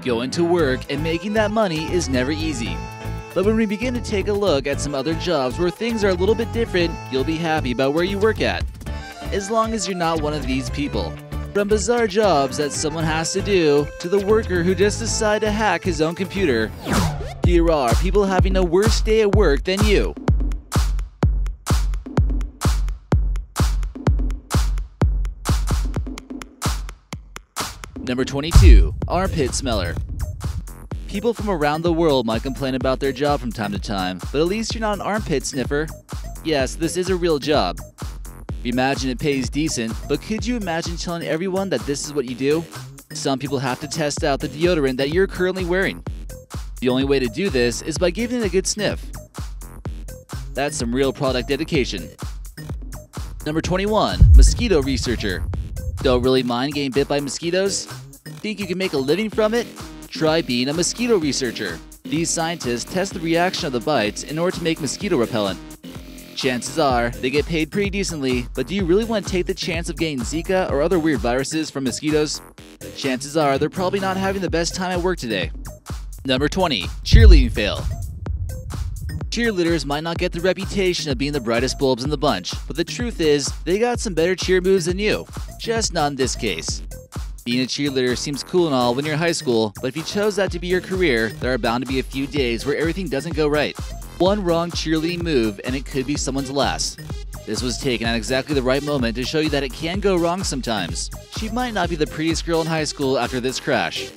Going to work and making that money is never easy. But when we begin to take a look at some other jobs where things are a little bit different, you'll be happy about where you work at. As long as you're not one of these people. From bizarre jobs that someone has to do, to the worker who just decided to hack his own computer, here are people having a worse day at work than you. Number 22. Armpit smeller. People from around the world might complain about their job from time to time, but at least you're not an armpit sniffer. Yes, this is a real job. We imagine it pays decent, but could you imagine telling everyone that this is what you do? Some people have to test out the deodorant that you're currently wearing. The only way to do this is by giving it a good sniff. That's some real product dedication. Number 21. Mosquito researcher. Don't really mind getting bit by mosquitoes? Think you can make a living from it? Try being a mosquito researcher. These scientists test the reaction of the bites in order to make mosquito repellent. Chances are, they get paid pretty decently, but do you really want to take the chance of getting Zika or other weird viruses from mosquitoes? Chances are, they're probably not having the best time at work today. Number 20. Cheerleading fail. Cheerleaders might not get the reputation of being the brightest bulbs in the bunch, but the truth is, they got some better cheer moves than you. Just not in this case. Being a cheerleader seems cool and all when you're in high school, but if you chose that to be your career, there are bound to be a few days where everything doesn't go right. One wrong cheerleading move and it could be someone's last. This was taken at exactly the right moment to show you that it can go wrong sometimes. She might not be the prettiest girl in high school after this crash.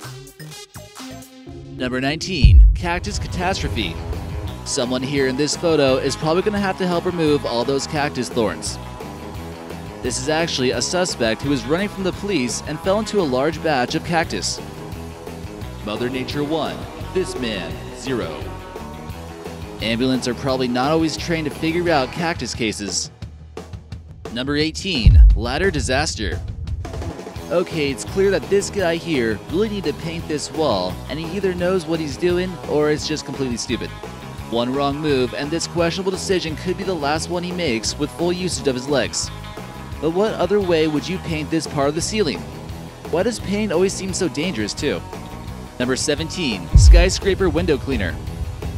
Number 19. Cactus catastrophe. Someone here in this photo is probably going to have to help remove all those cactus thorns. This is actually a suspect who was running from the police and fell into a large batch of cactus. Mother Nature 1. This man 0. Ambulance are probably not always trained to figure out cactus cases. Number 18. Ladder disaster. Okay, it's clear that this guy here really needs to paint this wall, and he either knows what he's doing or it's just completely stupid. One wrong move and this questionable decision could be the last one he makes with full usage of his legs. But what other way would you paint this part of the ceiling? Why does paint always seem so dangerous too? Number 17. Skyscraper window cleaner.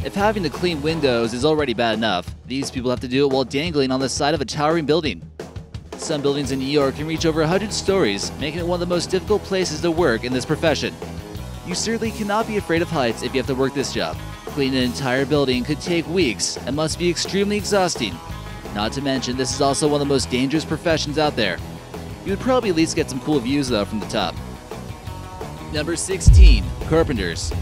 If having to clean windows is already bad enough, these people have to do it while dangling on the side of a towering building. Some buildings in New York can reach over 100 stories, making it one of the most difficult places to work in this profession. You certainly cannot be afraid of heights if you have to work this job. Cleaning an entire building could take weeks and must be extremely exhausting. Not to mention, this is also one of the most dangerous professions out there. You would probably at least get some cool views though from the top. Number 16. Carpenters.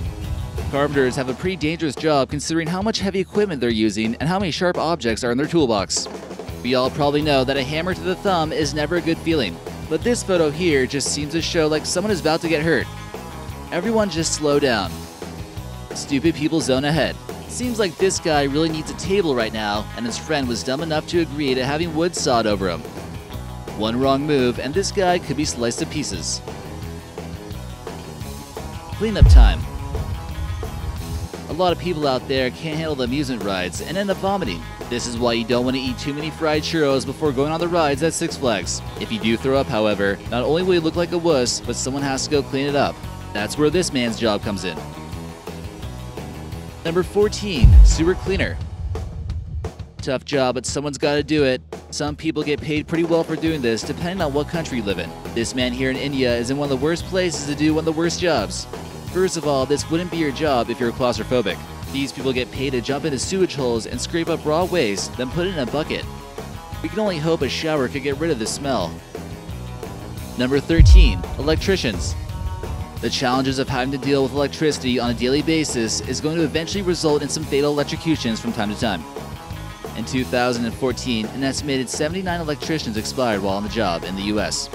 Carpenters have a pretty dangerous job considering how much heavy equipment they're using and how many sharp objects are in their toolbox. We all probably know that a hammer to the thumb is never a good feeling, but this photo here just seems to show like someone is about to get hurt. Everyone just slow down. Stupid people zone ahead. Seems like this guy really needs a table right now, and his friend was dumb enough to agree to having wood sawed over him. One wrong move, and this guy could be sliced to pieces. Cleanup time. A lot of people out there can't handle the amusement rides and end up vomiting. This is why you don't want to eat too many fried churros before going on the rides at Six Flags. If you do throw up, however, not only will you look like a wuss, but someone has to go clean it up. That's where this man's job comes in. Number 14. Sewer cleaner. Tough job, but someone's got to do it. Some people get paid pretty well for doing this, depending on what country you live in. This man here in India is in one of the worst places to do one of the worst jobs. First of all, this wouldn't be your job if you're claustrophobic. These people get paid to jump into sewage holes and scrape up raw waste, then put it in a bucket. We can only hope a shower could get rid of the smell. Number 13. Electricians. The challenges of having to deal with electricity on a daily basis is going to eventually result in some fatal electrocutions from time to time. In 2014, an estimated 79 electricians expired while on the job in the US.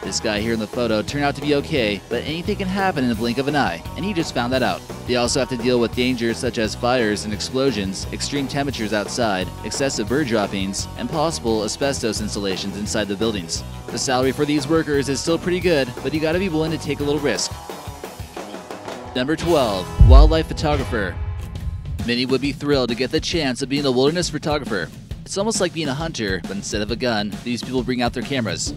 This guy here in the photo turned out to be okay, but anything can happen in the blink of an eye, and he just found that out. They also have to deal with dangers such as fires and explosions, extreme temperatures outside, excessive bird droppings, and possible asbestos installations inside the buildings. The salary for these workers is still pretty good, but you gotta be willing to take a little risk. Number 12. Wildlife photographer. Many would be thrilled to get the chance of being a wilderness photographer. It's almost like being a hunter, but instead of a gun, these people bring out their cameras.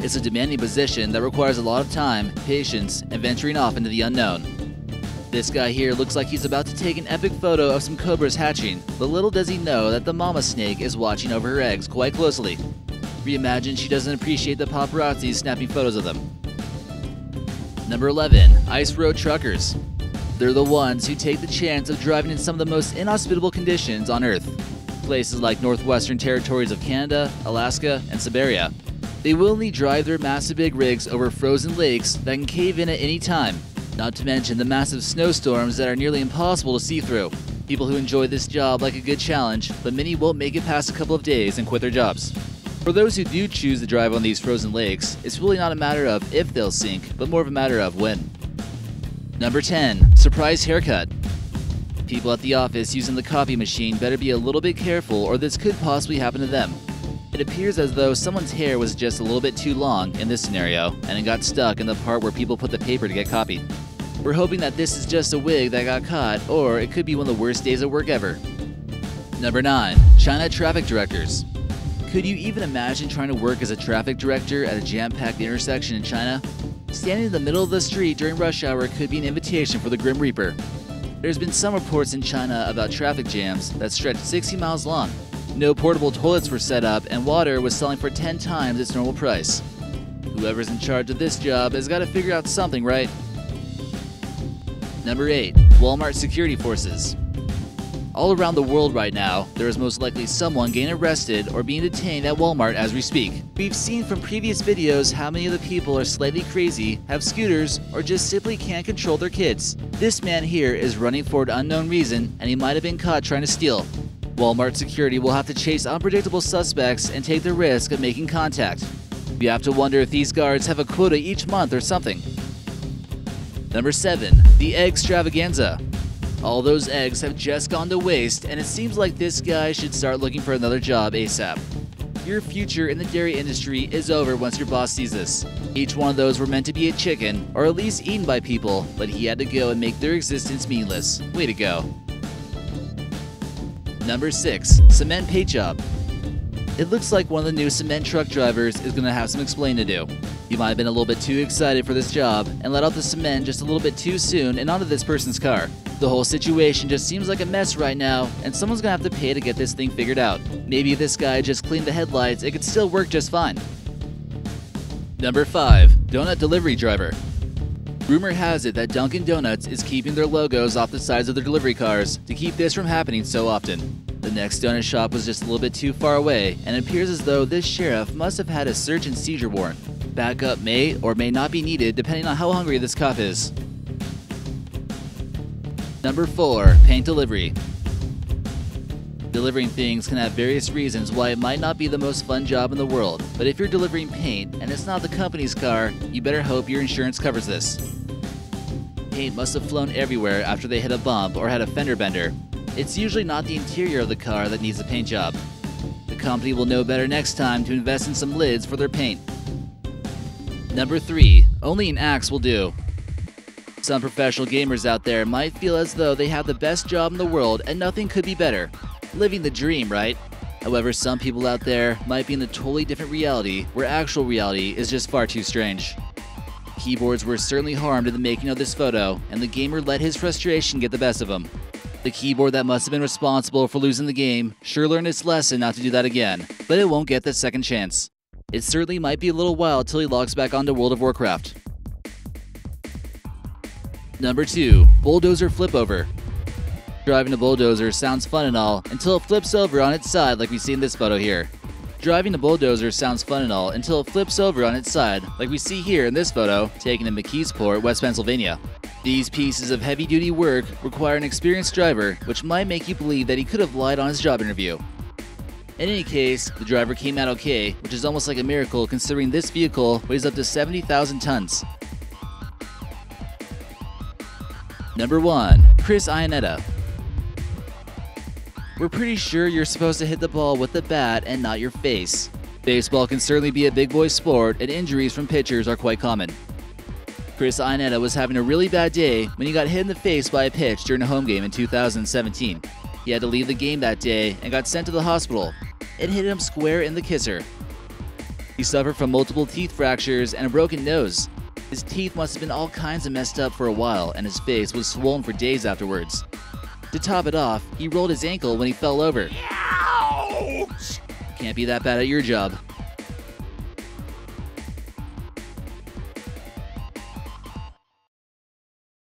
It's a demanding position that requires a lot of time, patience, and venturing off into the unknown. This guy here looks like he's about to take an epic photo of some cobras hatching, but little does he know that the mama snake is watching over her eggs quite closely. Reimagine she doesn't appreciate the paparazzi snapping photos of them. Number 11. Ice road truckers. They're the ones who take the chance of driving in some of the most inhospitable conditions on Earth. Places like northwestern territories of Canada, Alaska, and Siberia. They willingly drive their massive big rigs over frozen lakes that can cave in at any time, not to mention the massive snowstorms that are nearly impossible to see through. People who enjoy this job like a good challenge, but many won't make it past a couple of days and quit their jobs. For those who do choose to drive on these frozen lakes, it's really not a matter of if they'll sink, but more of a matter of when. Number 10. Surprise haircut. People at the office using the copy machine better be a little bit careful or this could possibly happen to them. It appears as though someone's hair was just a little bit too long in this scenario, and it got stuck in the part where people put the paper to get copied. We're hoping that this is just a wig that got caught, or it could be one of the worst days at work ever. Number 9. China traffic directors. Could you even imagine trying to work as a traffic director at a jam-packed intersection in China? Standing in the middle of the street during rush hour could be an invitation for the Grim Reaper. There's been some reports in China about traffic jams that stretched 60 miles long. No portable toilets were set up, and water was selling for 10 times its normal price. Whoever's in charge of this job has got to figure out something, right? Number 8. Walmart security forces. All around the world right now, there is most likely someone getting arrested or being detained at Walmart as we speak. We've seen from previous videos how many of the people are slightly crazy, have scooters, or just simply can't control their kids. This man here is running for an unknown reason, and he might have been caught trying to steal. Walmart security will have to chase unpredictable suspects and take the risk of making contact. You have to wonder if these guards have a quota each month or something. Number 7. The Eggstravaganza. All those eggs have just gone to waste, and it seems like this guy should start looking for another job ASAP. Your future in the dairy industry is over once your boss sees this. Each one of those were meant to be a chicken, or at least eaten by people, but he had to go and make their existence meaningless. Way to go. Number 6. Cement paint job. It looks like one of the new cement truck drivers is going to have some explaining to do. You might have been a little bit too excited for this job and let out the cement just a little bit too soon and onto this person's car. The whole situation just seems like a mess right now, and someone's gonna have to pay to get this thing figured out. Maybe if this guy just cleaned the headlights, it could still work just fine. Number 5. Donut delivery driver. Rumor has it that Dunkin' Donuts is keeping their logos off the sides of their delivery cars to keep this from happening so often. The next donut shop was just a little bit too far away, and it appears as though this sheriff must have had a search and seizure warrant. Backup may or may not be needed depending on how hungry this cop is. Number 4. Paint delivery. Delivering things can have various reasons why it might not be the most fun job in the world, but if you're delivering paint and it's not the company's car, you better hope your insurance covers this. Paint must have flown everywhere after they hit a bump or had a fender bender. It's usually not the interior of the car that needs a paint job. The company will know better next time to invest in some lids for their paint. Number 3. Only an axe will do. Some professional gamers out there might feel as though they have the best job in the world and nothing could be better. Living the dream, right? However, some people out there might be in a totally different reality where actual reality is just far too strange. Keyboards were certainly harmed in the making of this photo, and the gamer let his frustration get the best of him. The keyboard that must have been responsible for losing the game sure learned its lesson not to do that again, but it won't get the second chance. It certainly might be a little while till he logs back onto World of Warcraft. Number 2. Bulldozer flip over. Driving a bulldozer sounds fun and all until it flips over on its side like we see in this photo here. Driving a bulldozer sounds fun and all until it flips over on its side like we see here in this photo taken in McKeesport, West Pennsylvania. These pieces of heavy-duty work require an experienced driver, which might make you believe that he could have lied on his job interview. In any case, the driver came out okay, which is almost like a miracle considering this vehicle weighs up to 70,000 tons. Number 1. Chris Iannetta. We're pretty sure you're supposed to hit the ball with the bat and not your face. Baseball can certainly be a big boy sport, and injuries from pitchers are quite common. Chris Iannetta was having a really bad day when he got hit in the face by a pitch during a home game in 2017. He had to leave the game that day and got sent to the hospital. It hit him square in the kisser. He suffered from multiple teeth fractures and a broken nose. His teeth must have been all kinds of messed up for a while, and his face was swollen for days afterwards. To top it off, he rolled his ankle when he fell over. Ouch! Can't be that bad at your job.